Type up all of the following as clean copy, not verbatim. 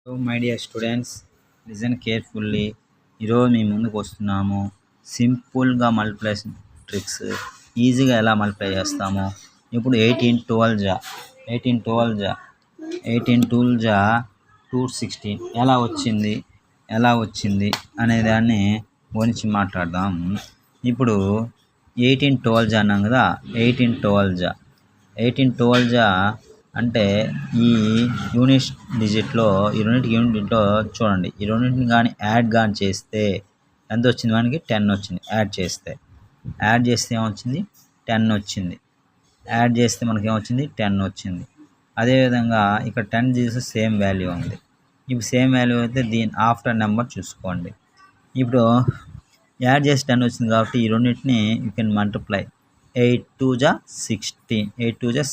So my dear students, listen carefully. ఈరోజు మీ ముందుకు వస్తున్నాము. సింపుల్గా మల్టిప్లికేషన్ ట్రిక్స్ ఈజీగా ఎలా మల్టిప్లై చేస్తాము. ఇప్పుడు 18 12 216 ఎలా వచ్చింది అనే దాన్ని గురించి మాట్లాడదాం. ఇప్పుడు 18 12 అన్నాం కదా. 18 12 అంటే ఈ యూనిట్ డిజిట్లో ఈ యూనిట్లో చూడండి, ఈ రెండింటిని కానీ యాడ్ కానీ చేస్తే ఎంత వచ్చింది? మనకి 10 వచ్చింది. యాడ్ చేస్తే ఏమొచ్చింది? 10 వచ్చింది. యాడ్ చేస్తే మనకి ఏమొచ్చింది? 10 వచ్చింది. అదేవిధంగా ఇక్కడ 10 చేస్తే సేమ్ వాల్యూ ఉంది. ఇప్పుడు సేమ్ వాల్యూ అయితే దీని ఆఫ్టర్ నెంబర్ చూసుకోండి. ఇప్పుడు యాడ్ చేసి 10 వచ్చింది కాబట్టి ఈ రెండింటిని you can multiply. 8 2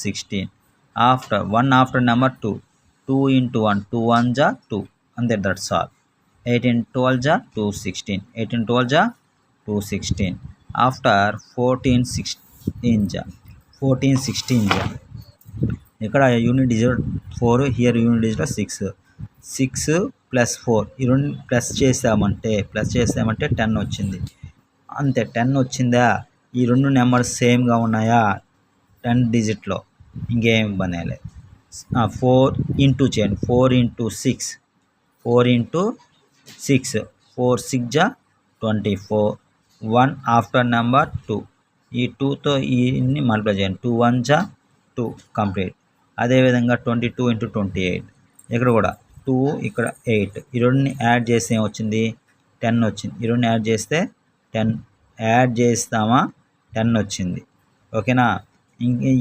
16 after 1 after number 2 2 into 1 2 1 2 అంతే, దట్స్ ఆల్. 18 12 216 18 12 216 ఆఫ్టర్ 14 16 ఇక్కడ unit digit 4, here unit digit 6 plus 4 ఈ రెండు ప్లస్ చేసామంటే 10 వచ్చింది. అంతే, 10 వచ్చిందా? ఈ రెండు నెంబర్స్ సేమ్గా ఉన్నాయా 10 డిజిట్లో? ఇంకేం ఇబ్బంది లేదు. 4 ఇంటూ చేయండి. 4 into 6 4 6 24 1 ఆఫ్టర్ నెంబర్ 2 ఈ 2తో ఇన్ని మల్టిప్లై చేయండి. 2 1 2 కంప్లీట్. అదేవిధంగా 22 into 28 ఇక్కడ కూడా 2 ఇక్కడ 8 ఈ రెండుని యాడ్ చేస్తే ఏమొచ్చింది? 10 వచ్చింది. ఈ రెండు యాడ్ చేస్తే 10 యాడ్ చేస్తామా 10 వచ్చింది. ఓకేనా?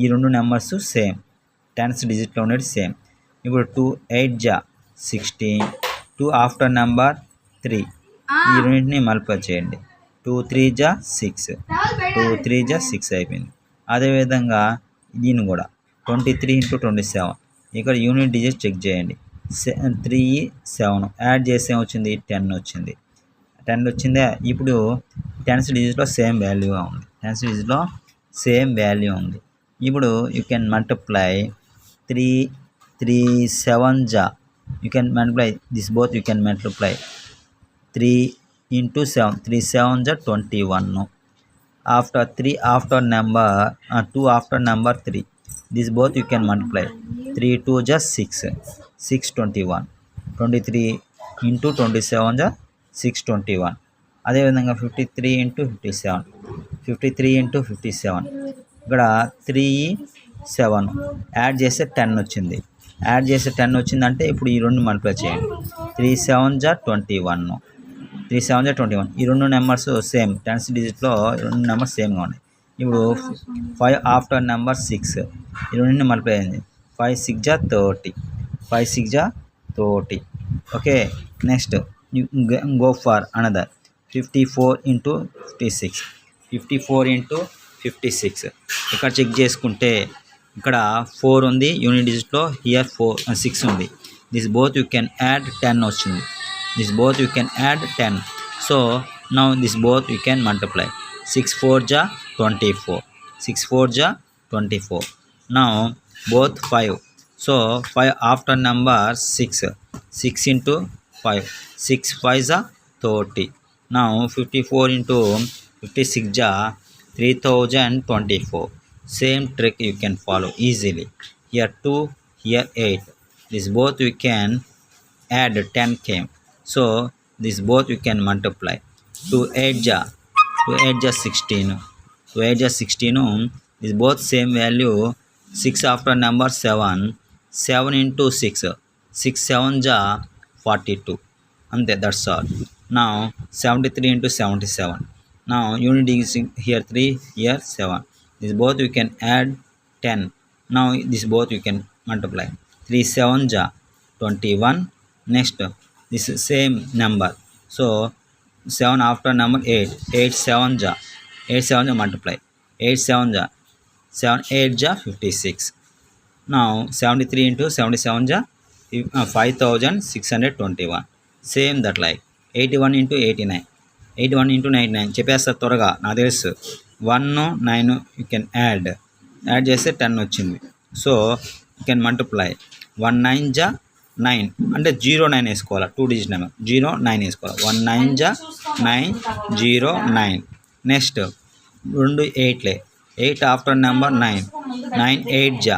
ఈ రెండు నెంబర్స్ సేమ్, 10th డిజిట్లో ఉండేది సేమ్. ఇప్పుడు 2 8 16 2 ఆఫ్టర్ నెంబర్ 3 ఈ రెండింటిని మల్టిప్లై చేయండి. 2 3 6 2 3 6 అయిపోయింది. అదేవిధంగా దీన్ని కూడా 23 into 27 ఇక్కడ యూనిట్ డిజిట్ చెక్ చేయండి. 3 7 యాడ్ చేస్తే వచ్చింది 10 వచ్చింది. 10 వచ్చిందే. ఇప్పుడు 10th డిజిట్లో సేమ్ వాల్యూగా ఉంది. ఇప్పుడు you can multiply 3 7 you can multiply this both. You can multiply 3 into 7 3 7 21 after 3 after number 2 after number 3 this both you can multiply. 3 2 6 621 23 into 27 621. అదేవిధంగా 53 into 57 ఇక్కడ 3 7 యాడ్ చేస్తే 10 వచ్చింది. అంటే ఇప్పుడు ఈ రెండు మల్టిప్లై చేయండి. 3 7 21 ఈ రెండు నెంబర్స్ సేమ్, 10th డిజిట్లో రెండు నెంబర్స్ సేమ్గా ఉన్నాయి. ఇప్పుడు 5 ఆఫ్టర్ నెంబర్ 6 ఈ రెండింటిని మల్టిప్లై అయింది. 5 6 30. Okay, next go for another 54 into 56 ఇక్కడ చెక్ చేసుకుంటే ఇక్కడ 4 ఉంది యూనిట్ డిజిట్లో, హియర్ 6 ఉంది. This both you can add 10 వచ్చింది. So now this both you can multiply. 6 4 24. Now both 5. So 5 after number 6 into 5 6 5 30. Now 54 into 56 3024. Same trick you can follow easily. Here 2, here 8. This both we can add 10 came. So this both you can multiply. 2 8 16. This both same value. 6 after number 7 into 6 7 42. And that's all. Now 73 into 77. Now unit is here 3, here 7. This both you can add 10. Now this both you can multiply. 3 7 21. Next this same number. So 7 after number 8 7 multiply. 8 7 56. Now 73 into 77 5621. Same that like 81 into 89 చెప్పేస్తా త్వరగా, నాకు తెలుసు. 1 9 you can add చేస్తే 10 వచ్చింది. So you can multiply. 1 9 9 అంటే 09 వేసుకోవాలి. 2 digit number 09 వేసుకోవాలి. 1 9 జా 9 09. నెక్స్ట్ 2 8లే 8 ఆఫ్టర్ నెంబర్ 9 9 8 జా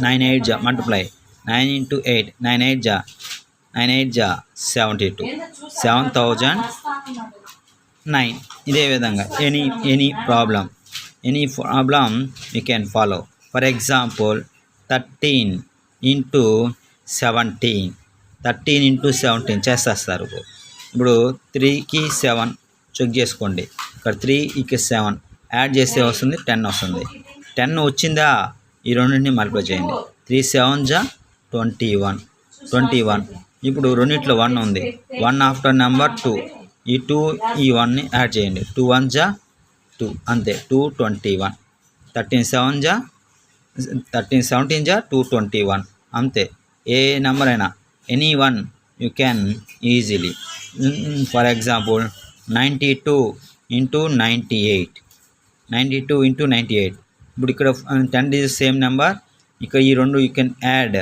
9 8 జా మల్టిప్లై 9 into 8 9 8 జా 9 8 జా 72 7009. ఇదే విధంగా any problem you can follow. For example 13 into 17 13 into 17 చేసేస్తారు. ఇప్పుడు 3కి 7 చెక్ చేసుకోండి. ఇక్కడ 3కి 7 యాడ్ చేస్తే వస్తుంది 10 వస్తుంది. 10 వచ్చిందా ఈ రెండింటిని మల్టిప్లై చేయండి. 3 7 జా 21. ఇప్పుడు రెండిట్లో 1 ఉంది. 1 ఆఫ్టర్ నెంబర్ 2 ఈ 2 ఈ 1ని యాడ్ చేయండి. 2 1 జా 2 అంతే 221. 13 17 జా 221 అంతే. ఏ నెంబర్ అయినా any one you can easily. For example 92 into 98 92 into 98. ఇప్పుడు ఇక్కడ 10 is సేమ్ నెంబర్. ఇక్కడ ఈ రెండు you can add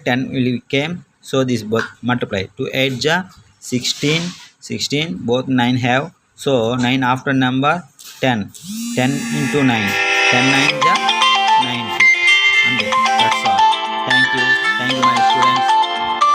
10 will become so this both multiply. 2 8 ja 16 both 9 have so 9 after number 10 into 9 10 9 ja 90 and that's all. Thank you my students.